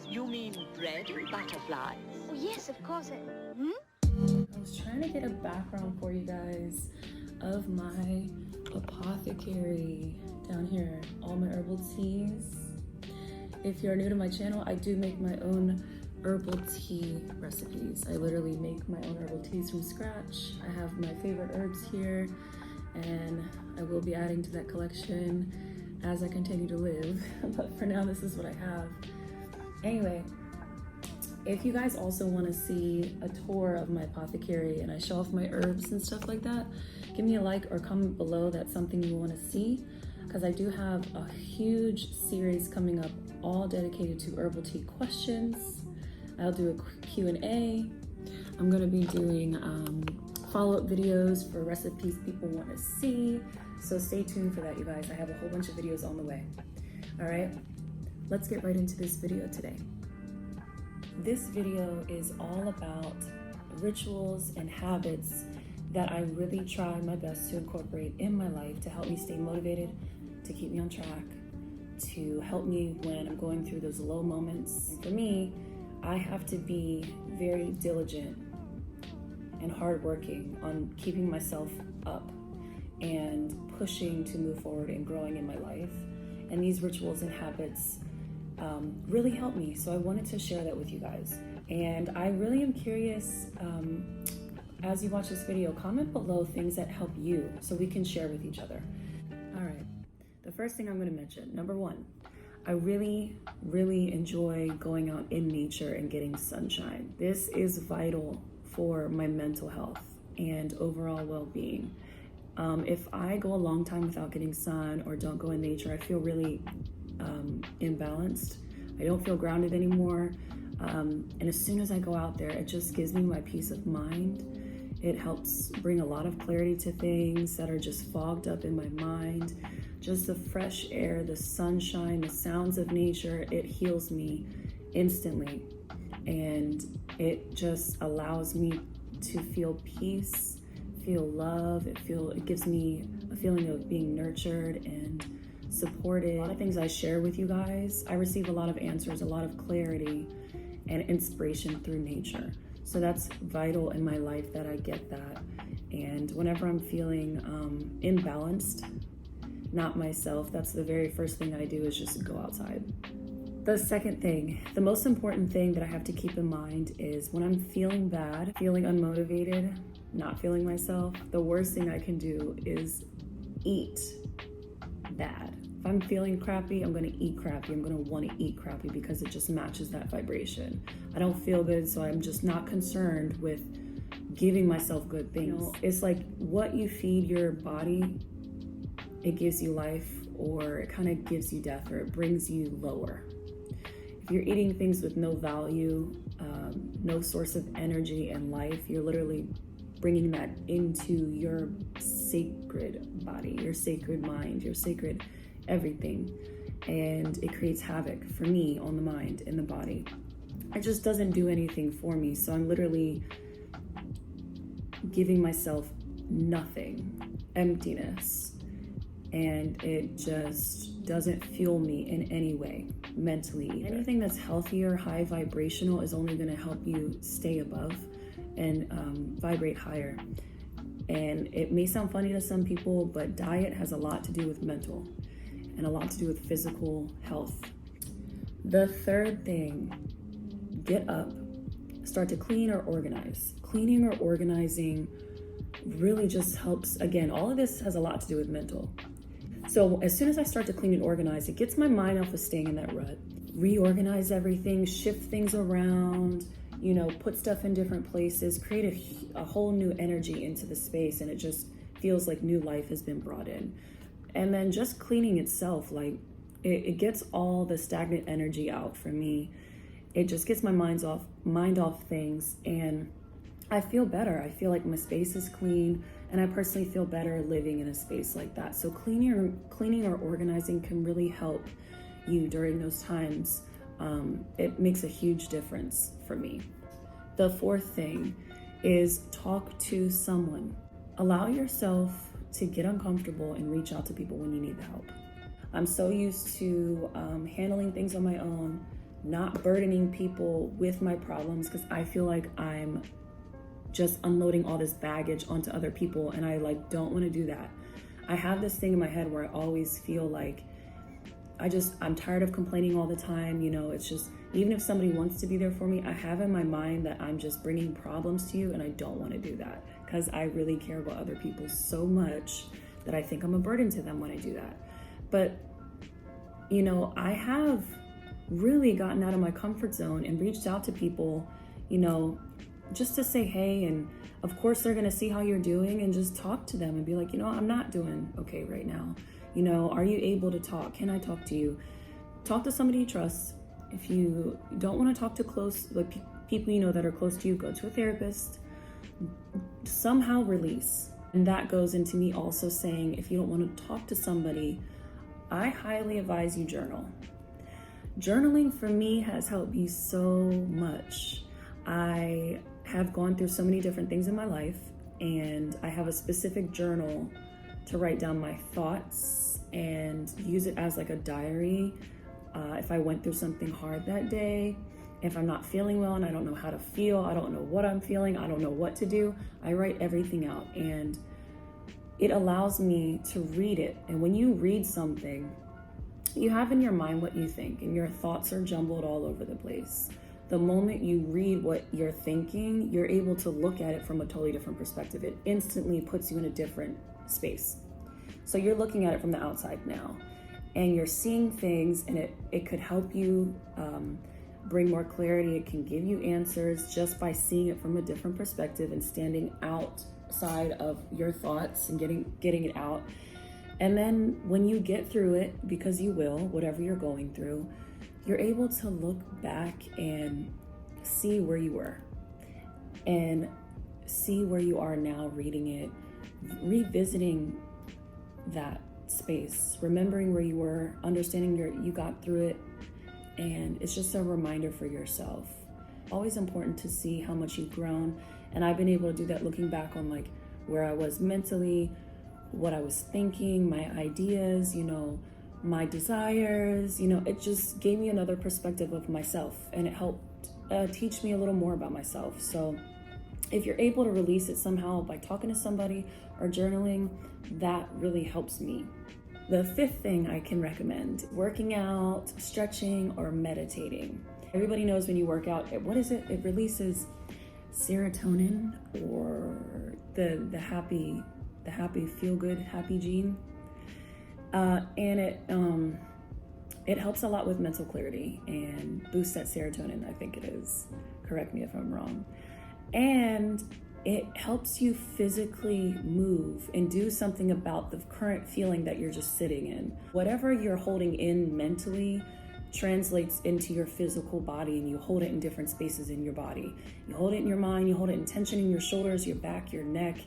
You mean bread and butterflies? Oh, yes, of course. I was trying to get a background for you guys of my apothecary down here, all my herbal teas. If you're new to my channel, I do make my own herbal tea recipes. I literally make my own herbal teas from scratch. I have my favorite herbs here, and I will be adding to that collection as I continue to live. But for now, this is what I have. Anyway, if you guys also want to see a tour of my apothecary and I show off my herbs and stuff like that, give me a like or comment below that's something you want to see, because I do have a huge series coming up all dedicated to herbal tea questions. I'll do a Q&A. I'm going to be doing follow-up videos for recipes people want to see, so stay tuned for that, you guys. I have a whole bunch of videos on the way. All right, let's get right into this video today. This video is all about rituals and habits that I really try my best to incorporate in my life to help me stay motivated, to keep me on track, to help me when I'm going through those low moments. And for me, I have to be very diligent and hardworking on keeping myself up and pushing to move forward and growing in my life. And these rituals and habits really help me. So I wanted to share that with you guys. And I really am curious, as you watch this video, comment below things that help you so we can share with each other. All right, the first thing I'm going to mention, number one, I really enjoy going out in nature and getting sunshine. This is vital for my mental health and overall well-being. If I go a long time without getting sun or don't go in nature, I feel really imbalanced. I don't feel grounded anymore. And as soon as I go out there, it just gives me my peace of mind. It helps bring a lot of clarity to things that are just fogged up in my mind. Just the fresh air, the sunshine, the sounds of nature, it heals me instantly. And it just allows me to feel peace, feel love. It gives me a feeling of being nurtured and supported. A lot of things I share with you guys, I receive a lot of answers, a lot of clarity and inspiration through nature. So that's vital in my life that I get that. And whenever I'm feeling imbalanced, not myself, that's the very first thing I do is just go outside. The second thing, the most important thing that I have to keep in mind is when I'm feeling bad, feeling unmotivated, not feeling myself, the worst thing I can do is eat bad. If I'm feeling crappy, I'm gonna eat crappy. I'm gonna wanna eat crappy because it just matches that vibration. I don't feel good, so I'm just not concerned with giving myself good things. You know, it's like what you feed your body, it gives you life, or it kind of gives you death, or it brings you lower. If you're eating things with no value, no source of energy and life, you're literally bringing that into your sacred body, your sacred mind, your sacred everything. And it creates havoc for me on the mind and the body. It just doesn't do anything for me. So I'm literally giving myself nothing, emptiness. And it just doesn't fuel me in any way, mentally either. Anything that's healthier, high vibrational is only gonna help you stay above and vibrate higher. And it may sound funny to some people, but diet has a lot to do with mental and a lot to do with physical health. The third thing, get up, start to clean or organize. Cleaning or organizing really just helps. Again, all of this has a lot to do with mental. So as soon as I start to clean and organize, it gets my mind off of staying in that rut. Reorganize everything, shift things around, you know, put stuff in different places, create a whole new energy into the space, and it just feels like new life has been brought in. And then just cleaning itself, like it gets all the stagnant energy out for me. It just gets my mind off things, and I feel better. I feel like my space is clean, and I personally feel better living in a space like that. So cleaning or organizing can really help you during those times. It makes a huge difference for me. The fourth thing is talk to someone. Allow yourself to get uncomfortable and reach out to people when you need the help. I'm so used to handling things on my own, not burdening people with my problems, because I feel like I'm just unloading all this baggage onto other people, and I like don't want to do that. I have this thing in my head where I always feel like I'm tired of complaining all the time. You know, it's just, even if somebody wants to be there for me, I have in my mind that I'm just bringing problems to you, and I don't want to do that because I really care about other people so much that I think I'm a burden to them when I do that. But, you know, I have really gotten out of my comfort zone and reached out to people, you know, just to say hey, and of course they're gonna see how you're doing and just talk to them and be like, you know, I'm not doing okay right now. You know, are you able to talk? Can I talk to you? Talk to somebody you trust. If you don't want to talk to people you know that are close to you, go to a therapist. Somehow release. And that goes into me also saying, if you don't want to talk to somebody, I highly advise you journal. Journaling for me has helped me so much. I have gone through so many different things in my life, and I have a specific journal to write down my thoughts and use it as like a diary. If I went through something hard that day, if I'm not feeling well and I don't know how to feel, I don't know what I'm feeling, I don't know what to do, I write everything out, and it allows me to read it. And when you read something, you have in your mind what you think, and your thoughts are jumbled all over the place. The moment you read what you're thinking, you're able to look at it from a totally different perspective. It instantly puts you in a different space. So you're looking at it from the outside now, and you're seeing things, and it could help you bring more clarity. It can give you answers just by seeing it from a different perspective and standing outside of your thoughts and getting it out. And then when you get through it, because you will, whatever you're going through, you're able to look back and see where you were and see where you are now, reading it, revisiting that space, remembering where you were, understanding you got through it. And it's just a reminder for yourself. Always important to see how much you've grown. And I've been able to do that looking back on like where I was mentally, what I was thinking, my ideas, you know, my desires, you know, it just gave me another perspective of myself, and it helped teach me a little more about myself. So if you're able to release it somehow by talking to somebody or journaling, that really helps me. The fifth thing I can recommend, working out, stretching, or meditating. Everybody knows when you work out, what is it? It releases serotonin, or the happy feel good, happy gene. And it helps a lot with mental clarity and boosts that serotonin, I think it is. Correct me if I'm wrong. And it helps you physically move and do something about the current feeling that you're just sitting in. Whatever you're holding in mentally translates into your physical body, and you hold it in different spaces in your body. You hold it in your mind, you hold it in tension in your shoulders, your back, your neck,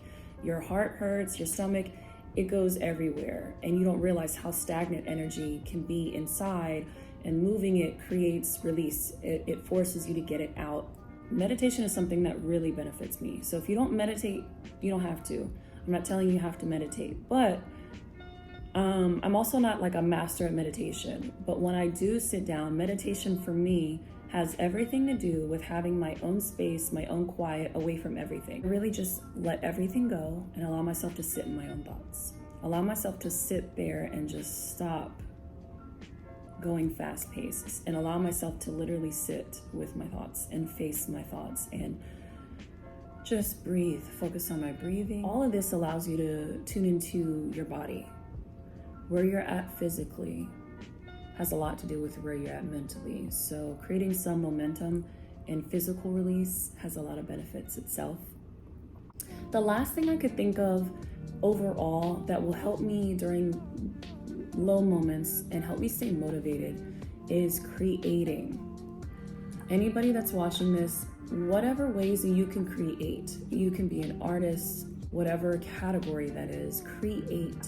your heart hurts, your stomach. It goes everywhere, and you don't realize how stagnant energy can be inside, and moving it creates release. It forces you to get it out. Meditation is something that really benefits me. So if you don't meditate, you don't have to. I'm not telling you have to meditate, but I'm also not like a master at meditation. But when I do sit down, meditation for me has everything to do with having my own space, my own quiet, away from everything. I really just let everything go and allow myself to sit in my own thoughts. Allow myself to sit there and just stop going fast paced, and allow myself to literally sit with my thoughts and face my thoughts and just breathe, focus on my breathing. All of this allows you to tune into your body. Where you're at physically has a lot to do with where you're at mentally. So creating some momentum and physical release has a lot of benefits itself. The last thing I could think of overall that will help me during low moments and help me stay motivated is creating. Anybody that's watching this, whatever ways that you can create, you can be an artist, whatever category that is, create,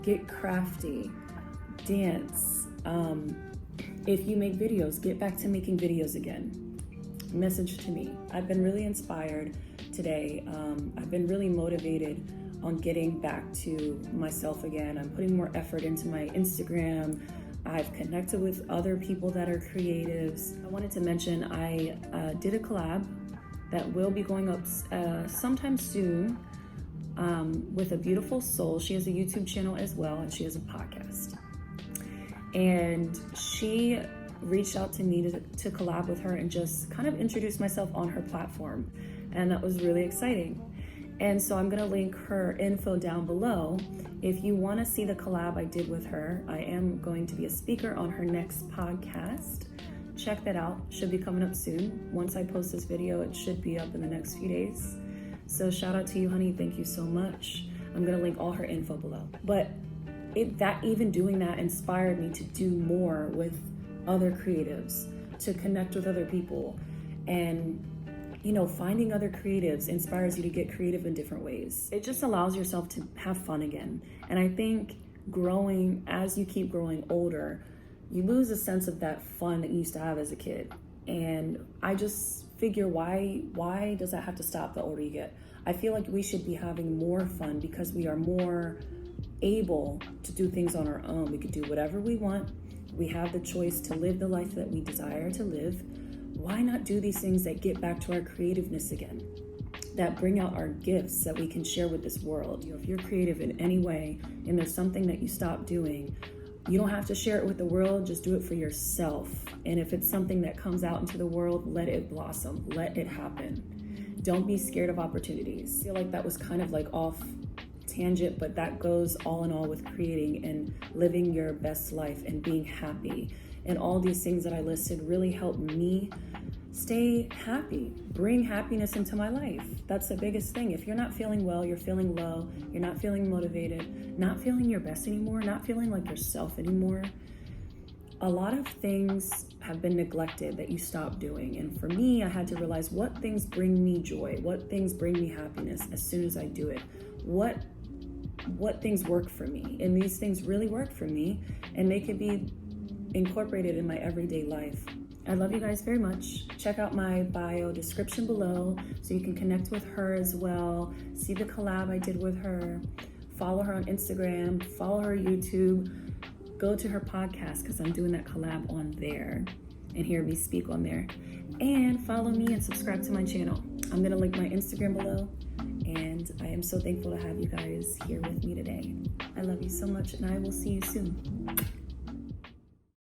get crafty, dance. If you make videos, get back to making videos again. Message to me. I've been really inspired today. I've been really motivated on getting back to myself again. I'm putting more effort into my Instagram, I've connected with other people that are creatives. I wanted to mention I did a collab that will be going up sometime soon with a beautiful soul. She has a YouTube channel as well, and she has a podcast. And she reached out to me to collab with her and just kind of introduce myself on her platform. And that was really exciting. And so I'm gonna link her info down below. If you wanna see the collab I did with her, I am going to be a speaker on her next podcast. Check that out, should be coming up soon. Once I post this video, it should be up in the next few days. So shout out to you, honey, thank you so much. I'm gonna link all her info below. But even doing that inspired me to do more with other creatives, to connect with other people. And you know, finding other creatives inspires you to get creative in different ways. It just allows yourself to have fun again. And I think growing, as you keep growing older, you lose a sense of that fun that you used to have as a kid. And I just figure, why does that have to stop the older you get? I feel like we should be having more fun because we are more able to do things on our own. We could do whatever we want. We have the choice to live the life that we desire to live. Why not do these things that get back to our creativeness again, that bring out our gifts that we can share with this world? You know, if you're creative in any way and there's something that you stop doing, you don't have to share it with the world, just do it for yourself. And if it's something that comes out into the world, let it blossom, let it happen. Don't be scared of opportunities. I feel like that was kind of like off tangent, but that goes all in all with creating and living your best life and being happy. And all these things that I listed really help me stay happy, bring happiness into my life. That's the biggest thing. If you're not feeling well, you're feeling low, you're not feeling motivated, not feeling your best anymore, not feeling like yourself anymore, a lot of things have been neglected that you stop doing. And for me, I had to realize what things bring me joy, what things bring me happiness as soon as I do it. What things work for me. And these things really work for me, and they could be incorporated in my everyday life. I love you guys very much. Check out my bio description below so you can connect with her as well. See the collab I did with her. Follow her on Instagram, follow her YouTube, go to her podcast because I'm doing that collab on there and hear me speak on there. And follow me and subscribe to my channel. I'm gonna link my Instagram below, and I am so thankful to have you guys here with me today. I love you so much, and I will see you soon.